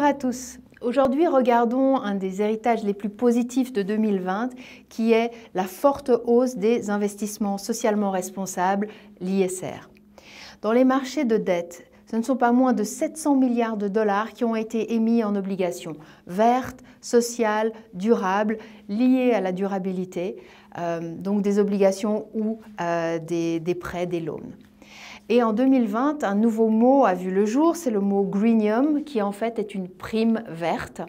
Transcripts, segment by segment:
à tous. Aujourd'hui, regardons un des héritages les plus positifs de 2020, qui est la forte hausse des investissements socialement responsables, l'ISR. Dans les marchés de dette, ce ne sont pas moins de 700 milliards de dollars qui ont été émis en obligations vertes, sociales, durables, liées à la durabilité, donc des obligations ou des prêts, des loans. Et en 2020, un nouveau mot a vu le jour, c'est le mot greenium, qui en fait est une prime verte.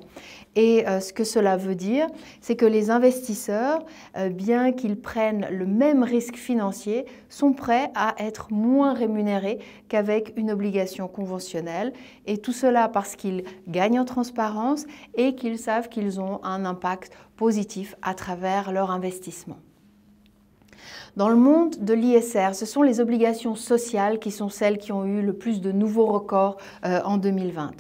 Et ce que cela veut dire, c'est que les investisseurs, bien qu'ils prennent le même risque financier, sont prêts à être moins rémunérés qu'avec une obligation conventionnelle. Et tout cela parce qu'ils gagnent en transparence et qu'ils savent qu'ils ont un impact positif à travers leur investissement. Dans le monde de l'ISR, ce sont les obligations sociales qui sont celles qui ont eu le plus de nouveaux records en 2020.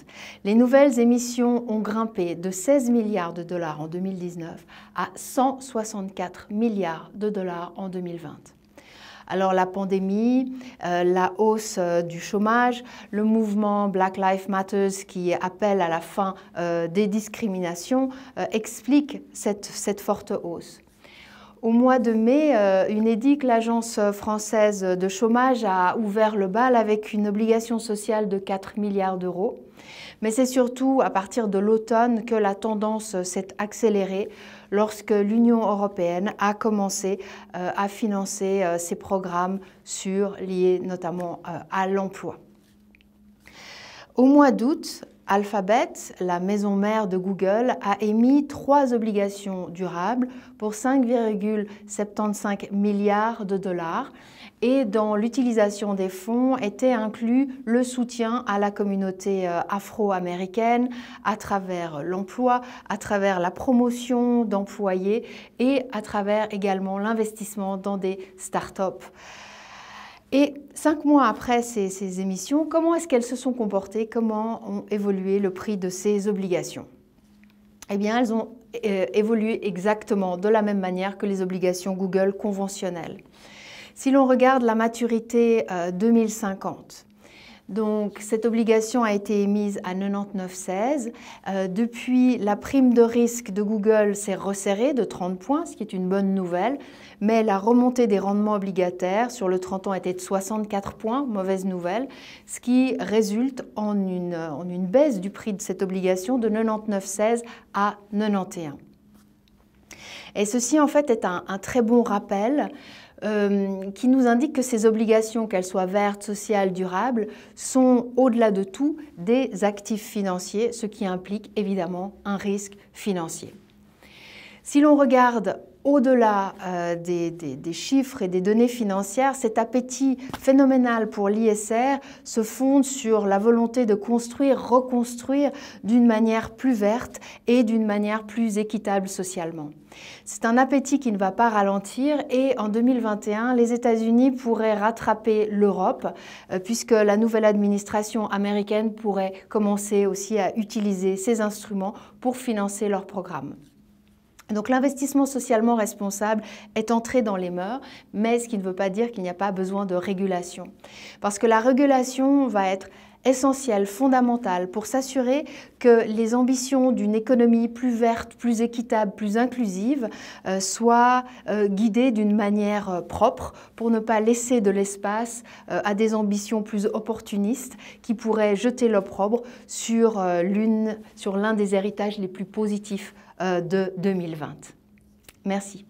Les nouvelles émissions ont grimpé de 16 milliards de dollars en 2019 à 164 milliards de dollars en 2020. Alors la pandémie, la hausse du chômage, le mouvement Black Lives Matter qui appelle à la fin des discriminations expliquent cette forte hausse. Au mois de mai, Unédic, l'agence française de chômage, a ouvert le bal avec une obligation sociale de 4 milliards d'euros. Mais c'est surtout à partir de l'automne que la tendance s'est accélérée lorsque l'Union européenne a commencé à financer ces programmes liés notamment à l'emploi. Au mois d'août, Alphabet, la maison mère de Google, a émis 3 obligations durables pour 5,75 milliards de dollars et dans l'utilisation des fonds était inclus le soutien à la communauté afro-américaine à travers l'emploi, à travers la promotion d'employés et à travers également l'investissement dans des startups. Et 5 mois après ces émissions, comment est-ce qu'elles se sont comportées? Comment ont évolué le prix de ces obligations? Eh bien, elles ont évolué exactement de la même manière que les obligations Google conventionnelles. Si l'on regarde la maturité 2050, donc cette obligation a été émise à 99,16. Depuis, la prime de risque de Google s'est resserrée de 30 points, ce qui est une bonne nouvelle, mais la remontée des rendements obligataires sur le 30 ans était de 64 points, mauvaise nouvelle, ce qui résulte en une baisse du prix de cette obligation de 99,16 à 91. Et ceci en fait est un très bon rappel qui nous indique que ces obligations, qu'elles soient vertes, sociales, durables, sont au-delà de tout des actifs financiers, ce qui implique évidemment un risque financier. Si l'on regarde au-delà des chiffres et des données financières, cet appétit phénoménal pour l'ISR se fonde sur la volonté de construire, reconstruire d'une manière plus verte et d'une manière plus équitable socialement. C'est un appétit qui ne va pas ralentir et en 2021, les États-Unis pourraient rattraper l'Europe puisque la nouvelle administration américaine pourrait commencer aussi à utiliser ces instruments pour financer leurs programmes. Donc l'investissement socialement responsable est entré dans les mœurs, mais ce qui ne veut pas dire qu'il n'y a pas besoin de régulation. Parce que la régulation va être essentielle, fondamentale pour s'assurer que les ambitions d'une économie plus verte, plus équitable, plus inclusive soient guidées d'une manière propre pour ne pas laisser de l'espace à des ambitions plus opportunistes qui pourraient jeter l'opprobre sur l'un des héritages les plus positifs de 2020. Merci.